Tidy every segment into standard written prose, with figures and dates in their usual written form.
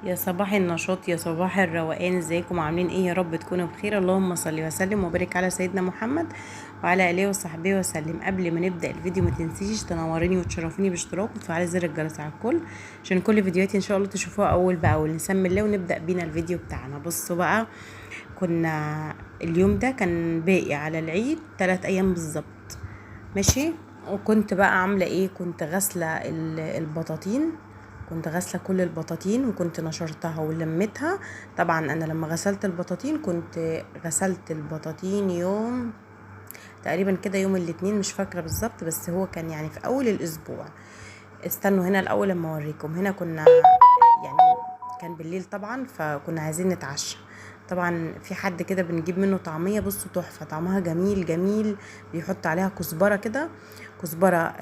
يا صباح النشاط، يا صباح الروقان. ازيكم عاملين ايه؟ يا رب تكونوا بخير. اللهم صل وسلم وبارك على سيدنا محمد وعلى اله وصحبه وسلم. قبل ما نبدا الفيديو ما تنسيش تنوريني وتشرفيني باشتراك وتفعلي زر الجرس على الكل عشان كل فيديوهاتي ان شاء الله تشوفوها اول باول. نسمي الله ونبدا بينا الفيديو بتاعنا. بصوا بقى، كنا اليوم ده كان باقي على العيد 3 ايام بالظبط، ماشي. وكنت بقى عامله ايه؟ كنت غاسله البطاطين. كنت غاسله كل البطاطين وكنت نشرتها ولميتها. طبعا انا لما غسلت البطاطين كنت غسلت البطاطين يوم تقريبا كده يوم الاثنين، مش فاكره بالظبط، بس هو كان يعني في اول الاسبوع. استنوا هنا الاول لما اوريكم. هنا كنا يعني كان بالليل طبعا، فكنا عايزين نتعشى. طبعا في حد كده بنجيب منه طعميه، بصوا تحفه، طعمها جميل جميل. بيحط عليها كزبره كده، كزبره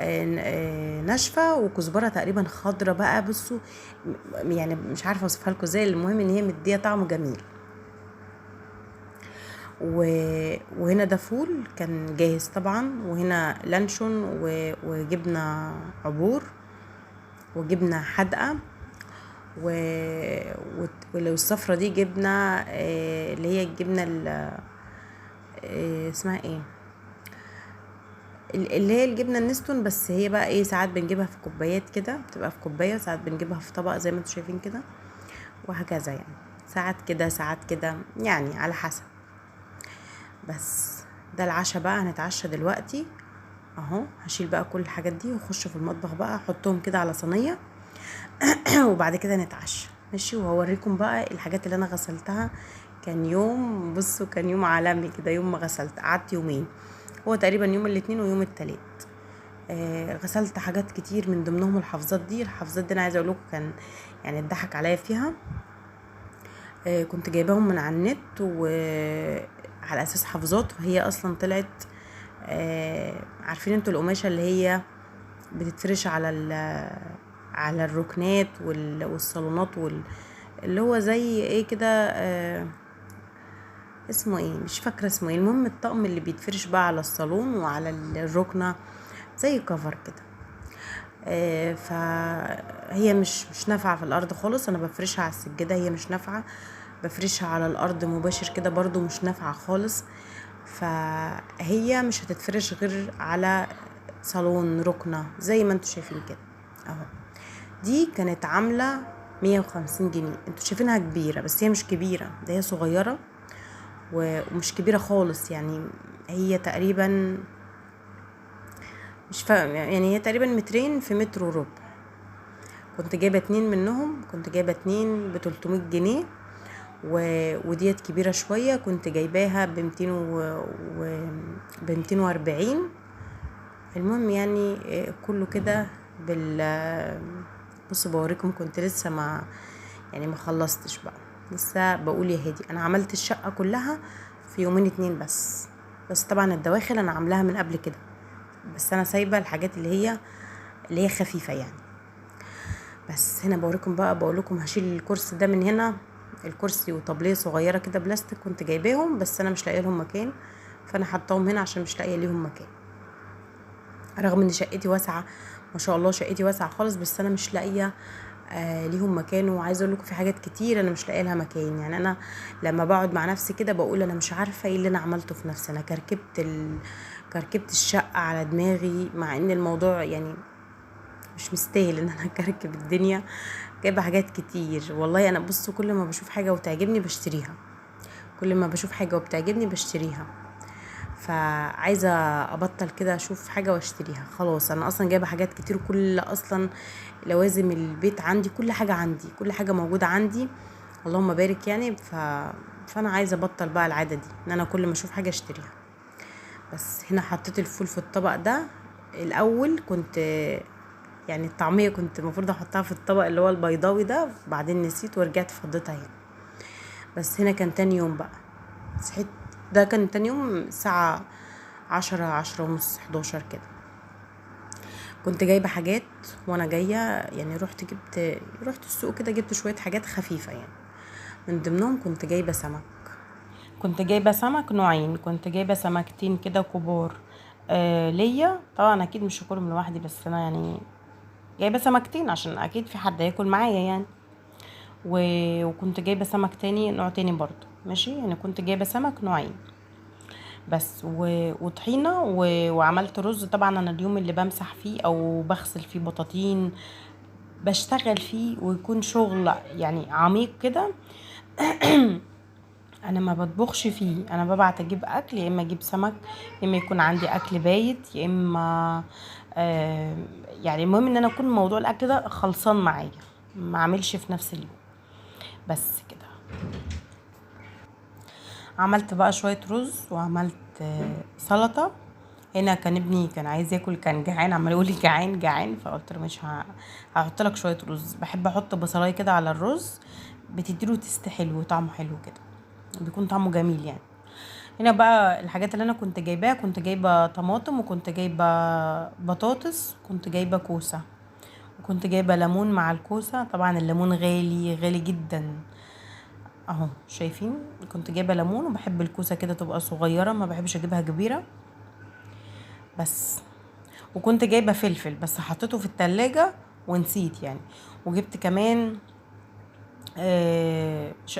ناشفه، وكزبره تقريبا خضره بقى. بصوا يعني مش عارفه اوصفها لكم ازاي، المهم ان هي مديه طعم جميل. وهنا ده فول كان جاهز طبعا، وهنا لانشون وجبنه عبور وجبنه حادقه و... ولو الصفرة دي جبنة اللي هي الجبنة اسمها ايه، اللي هي الجبنة النستون. بس هي بقى ايه، ساعات بنجيبها في كوبايات كده، بتبقى في كوباية، وساعات بنجيبها في طبق زي ما انتم شايفين كده، وهكذا يعني. ساعات كده ساعات كده، يعني على حسب. بس ده العشاء بقى، هنتعشى دلوقتي اهو. هشيل بقى كل الحاجات دي واخش في المطبخ بقى، احطهم كده على صينية وبعد كده نتعشى، ماشي. وهوريكم بقى الحاجات اللي انا غسلتها. كان يوم، بصوا كان يوم عالمي كده. يوم ما غسلت قعدت يومين، هو تقريبا يوم الاثنين ويوم التلات. غسلت حاجات كتير، من ضمنهم الحفاظات دي. الحفاظات دي انا عايزه اقول لكم كان يعني اتضحك عليا فيها. كنت جايباهم من على النت وعلى اساس حفاظات، وهي اصلا طلعت عارفين انتوا القماشه اللي هي بتتفرش على الركنات والصالونات اللي هو زي ايه كده، اسمه ايه مش فاكره اسمه ايه. المهم الطقم اللي بيتفرش بقى على الصالون وعلى الركنه زي كفر كده. فهي مش نافعه في الارض خالص. انا بفرشها على السجاده، هي مش نافعه. بفرشها على الارض مباشر كده برضو مش نافعه خالص. فهي مش هتتفرش غير على صالون ركنه زي ما انتوا شايفين كده اهو. دي كانت عامله 150 جنيه. انتوا شايفينها كبيره، بس هي مش كبيره، ده هي صغيره ومش كبيره خالص يعني. هي تقريبا مش فاهم يعني، هي تقريبا مترين في متر وربع. كنت جايبه 2 منهم، كنت جايبه 2 ب 300 جنيه. وديت كبيره شويه، كنت جايباها ب200 ب240. المهم يعني كله كده بصوا بوريكم. كنت لسه ما خلصتش بقى، لسه بقول يا هادي. انا عملت الشقه كلها في يومين 2 بس طبعا الدواخل انا عاملاها من قبل كده، بس انا سايبه الحاجات اللي هي خفيفه يعني. بس هنا بوريكم بقى، بقول لكم هشيل الكرسي ده من هنا. الكرسي وطبليه صغيره كده بلاستيك كنت جايباهم، بس انا مش لاقيه لهم مكان، فانا حطاهم هنا عشان مش لاقيه ليهم مكان. رغم ان شقتي واسعه ما شاء الله، شقتي واسعه خالص، بس انا مش لاقيه ليهم مكان. وعايزه اقول لكم في حاجات كتير انا مش لاقيه لها مكان. يعني انا لما بقعد مع نفسي كده بقول انا مش عارفه ايه اللي انا عملته في نفسي. انا كركبت الشقه على دماغي، مع ان الموضوع يعني مش مستاهل ان انا اكركب الدنيا. جايبه حاجات كتير والله. انا بصوا كل ما بشوف حاجه وتعجبني بشتريها، كل ما بشوف حاجه وبتعجبني بشتريها. فعايزه ابطل كده اشوف حاجه واشتريها خلاص. انا اصلا جايبه حاجات كتير، كل اصلا لوازم البيت عندي، كل حاجه عندي، كل حاجه موجوده عندي، اللهم بارك يعني. فانا عايزه ابطل بقى العاده دي ان انا كل ما اشوف حاجه اشتريها. بس هنا حطيت الفول في الطبق ده. الاول كنت يعني الطعميه كنت المفروض احطها في الطبق اللي هو البيضاوي ده، بعدين نسيت ورجعت فضيتها هنا. بس هنا كان تاني يوم بقى صحيت. ده كان تاني يوم الساعة 10 ونص 11 كده. كنت جايبة حاجات وانا جاية يعني، رحت السوق كده، جبت شوية حاجات خفيفة يعني. من ضمنهم كنت جايبة سمك. كنت جايبة سمك نوعين، كنت جايبة سمكتين كده كبار ليا طبعا، اكيد مش هاكلهم لوحدي، بس انا يعني جايبة سمكتين عشان اكيد في حد هياكل معايا يعني. وكنت جايبه سمك تاني نوع تاني برضو ماشي، يعني كنت جايبه سمك نوعين بس وطحينه وعملت رز. طبعا انا اليوم اللي بمسح فيه او بغسل فيه بطاطين بشتغل فيه ويكون شغل يعني عميق كده، انا ما بطبخش فيه، انا ببعت اجيب اكل، يا اما اجيب سمك، يا اما يكون عندي اكل بايت، يا اما آه يعني المهم ان انا اكون موضوع الاكل ده خلصان معايا، ما اعملش في نفس اليوم بس كده. عملت بقى شوية رز وعملت سلطة. هنا كان ابني كان عايز ياكل، كان جعان عمال يقول لي جعان جعان، فقلت له مش هحط لك شوية رز. بحب احط بصلايه كده على الرز، بتديله تست حلو وطعمه حلو كده، بيكون طعمه جميل يعني. هنا بقى الحاجات اللي انا كنت جايباها، كنت جايبه طماطم، وكنت جايبه بطاطس، كنت جايبه كوسه، وكنت جايبه ليمون مع الكوسه. طبعا الليمون غالي غالي جدا اهو شايفين. كنت جايبه ليمون، وبحب الكوسه كده تبقى صغيره، ما بحبش اجيبها كبيره بس. وكنت جايبه فلفل بس حطيته في التلاجة ونسيت يعني. وجبت كمان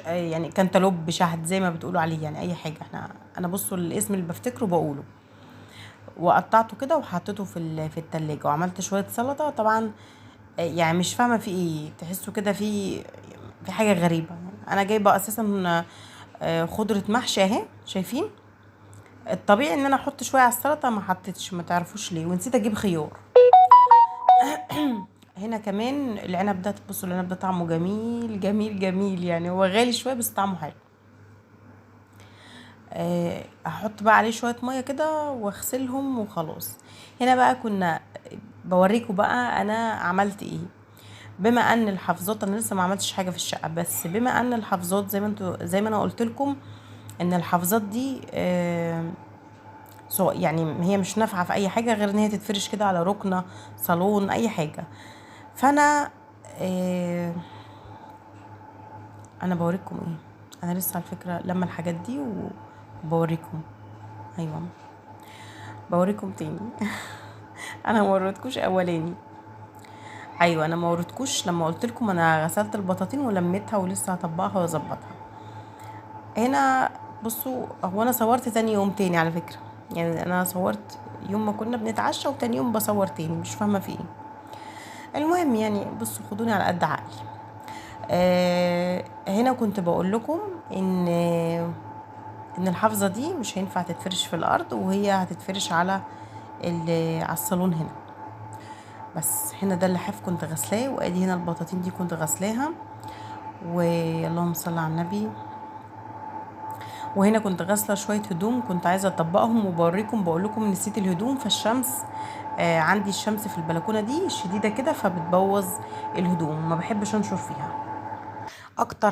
يعني كانتالوب شهد زي ما بتقولوا عليه، يعني اي حاجه انا بصوا الاسم اللي بفتكره بقوله. وقطعته كده وحطيته في التلاجة، وعملت شويه سلطه. طبعا يعني مش فاهمه في ايه، تحسوا كده في حاجه غريبه. انا جايبه اساسا خضره محشي اهي شايفين. الطبيعي ان انا احط شويه على السلطه، ما حطيتش، ما تعرفوش ليه، ونسيت اجيب خيار. هنا كمان العنب ده، بصوا العنب ده طعمه جميل جميل جميل، يعني هو غالي شويه بس طعمه حلو. هحط بقى عليه شويه ميه كده واغسلهم وخلاص. هنا بقى كنا بوريكم بقى انا عملت ايه. بما ان الحافظات، انا لسه ما عملتش حاجه في الشقه، بس بما ان الحافظات زي ما انا قلت لكم ان الحافظات دي يعني هي مش نافعه في اي حاجه غير ان هي تتفرش كده على ركنه صالون اي حاجه. فانا آه انا بوريكم ايه. انا لسه على فكره لما الحاجات دي وبوريكم. ايوه بوريكم تاني. انا ما وريتكوش اولاني. ايوه انا ما وريتكوش لما قلت لكم انا غسلت البطاطين ولميتها ولسه هطبقها واظبطها. هنا بصوا، هو انا صورت تاني يوم تاني على فكره، يعني انا صورت يوم ما كنا بنتعشى، وتاني يوم بصور تاني مش فاهمه في ايه. المهم يعني بصوا خدوني على قد عقلي. هنا كنت بقول لكم ان الحافظه دي مش هينفع تتفرش في الارض، وهي هتتفرش على الصالون هنا بس. هنا ده اللحاف كنت غسلاه، وادي هنا البطاطين دي كنت غسلاها، واللهم صل على النبي. وهنا كنت غاسله شويه هدوم كنت عايزه اطبقهم، وبوريكم بقول لكم نسيت الهدوم. فالشمس عندي الشمس في البلكونه دي شديده كده فبتبوظ الهدوم، ما بحبش انشر فيها. اكتر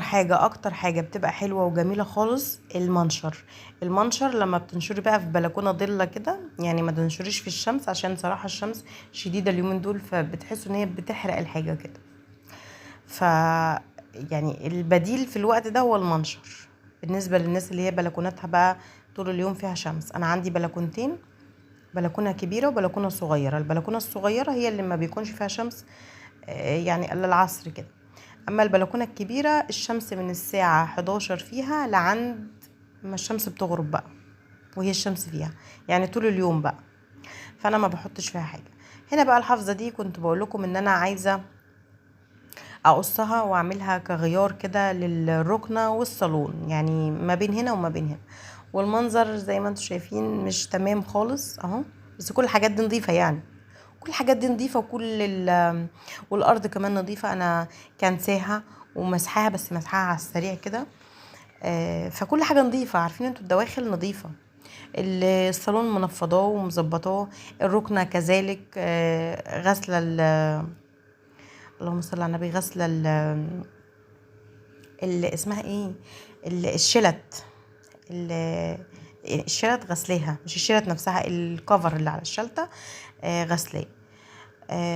حاجه بتبقى حلوه وجميله خالص المنشر لما بتنشري بقى في بلكونه ضله كده، يعني ما تنشريش في الشمس عشان صراحه الشمس شديده اليومين دول، فبتحسوا ان هي بتحرق الحاجه كده. ف يعني البديل في الوقت ده هو المنشر. بالنسبه للناس اللي هي بلكوناتها بقى طول اليوم فيها شمس، انا عندي بلكونتين، بلكونه كبيره وبلكونه صغيره. البلكونه الصغيره هي اللي ما بيكونش فيها شمس يعني الا العصر كده. اما البلكونه الكبيره الشمس من الساعه 11 فيها لعند ما الشمس بتغرب بقى، وهي الشمس فيها يعني طول اليوم بقى، فانا ما بحطش فيها حاجه. هنا بقى الحافظه دي كنت بقول لكم ان انا عايزه اقصها واعملها كغيار كده للركنه والصالون، يعني ما بين هنا وما بين هنا. والمنظر زي ما انتم شايفين مش تمام خالص اهو، بس كل الحاجات دي نظيفه يعني، كل الحاجات دي نظيفه، والارض كمان نظيفه. انا كنساها ومسحاها، بس مسحاها على السريع كده. فكل حاجه نظيفه، عارفين انتوا الدواخل نظيفه، الصالون منفضاه ومظبطاه، الركنه كذلك غسله اللهم صل على النبي، غسله اللي اسمها ايه، الشلت، الشلت غسلاها، مش الشلت نفسها، الكفر اللي على الشلته غسلاه.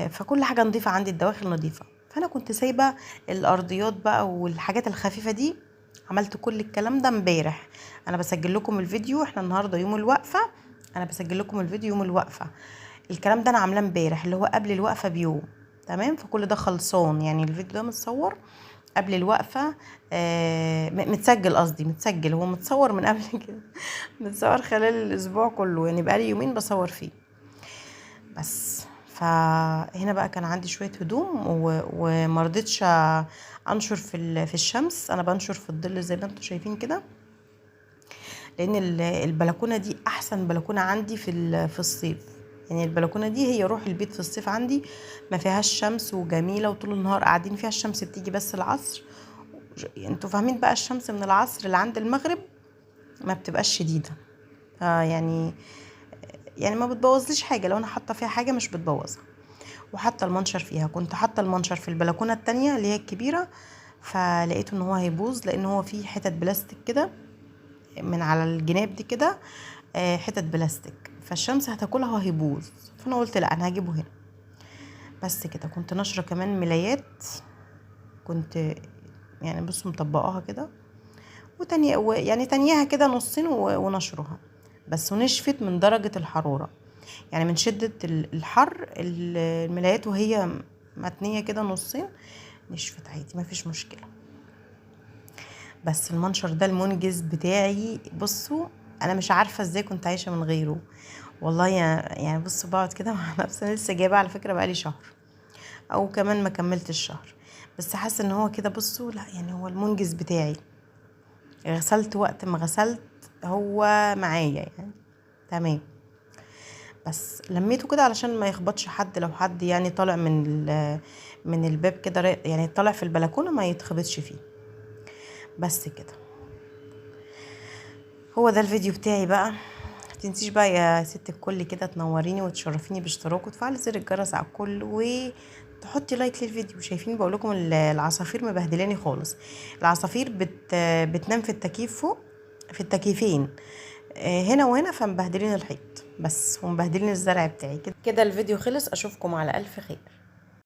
فكل حاجه نظيفه عندي، الدواخل نظيفه. فانا كنت سايبه الارضيات بقى والحاجات الخفيفه دي. عملت كل الكلام ده امبارح. انا بسجل لكم الفيديو، احنا النهارده يوم الوقفه، انا بسجل لكم الفيديو يوم الوقفه. الكلام ده انا عاملاه امبارح اللي هو قبل الوقفه بيوم، تمام. فكل ده خلصان، يعني الفيديو ده متصور قبل الوقفة. متسجل، قصدي متسجل، هو متصور من قبل كده. متصور خلال الاسبوع كله، يعني بقالي يومين بصور فيه بس. فهنا بقى كان عندي شوية هدوم ومرضتش انشر في الشمس. انا بنشر في الظل زي ما انتم شايفين كده، لان البلكونه دي احسن بلكونه عندي في الصيف. يعني البلكونه دي هي روح البيت في الصيف عندي، ما فيهاش شمس وجميله وطول النهار قاعدين فيها. الشمس بتيجي بس العصر، انتوا فاهمين بقى، الشمس من العصر اللي عند المغرب ما بتبقاش شديده. يعني ما بتبوظليش حاجه، لو انا حاطه فيها حاجه مش بتبوظها. وحتى المنشر فيها، كنت حاطه المنشر في البلكونه التانية اللي هي الكبيره، فلقيته ان هو هيبوظ، لان هو فيه حتت بلاستيك كده من على الجناب دي كده، حتت بلاستيك، فالشمس هتاكلها وهيبوظ. فانا قلت لا، انا هجيبه هنا بس كده. كنت نشره كمان ملايات، كنت يعني بصوا مطبقاها كده، يعني تانيها كده نصين ونشرها بس، ونشفت من درجة الحرارة. يعني من شدة الحر الملايات وهي متنية كده نصين نشفت عادي، ما فيش مشكلة. بس المنشر ده المنجز بتاعي، بصوا انا مش عارفة ازاي كنت عايشة من غيره والله. يعني بصوا بقعد كده مع نفسي. انا لسه جايبه على فكرة بقالي شهر او كمان ما كملت الشهر، بس حاسة ان هو كده بصوا، لا يعني هو المنجز بتاعي. غسلت وقت ما غسلت هو معايا يعني تمام. بس لميته كده علشان ما يخبطش حد، لو حد يعني طالع من الباب كده، يعني طالع في البلكونه ما يتخبطش فيه بس كده. هو ده الفيديو بتاعي بقى. متنسيش بقى يا ست الكل كده تنوريني وتشرفيني باشتراك وتفعلي زر الجرس على الكل وتحطي لايك للفيديو. شايفين بقول لكم العصافير مبهدلاني خالص. العصافير بتنام في التكييف فوق، في التكييفين هنا وهنا، فمبهدلين الحيط بس ومبهدلين الزرع بتاعي كده. الفيديو خلص، اشوفكم على الف خير.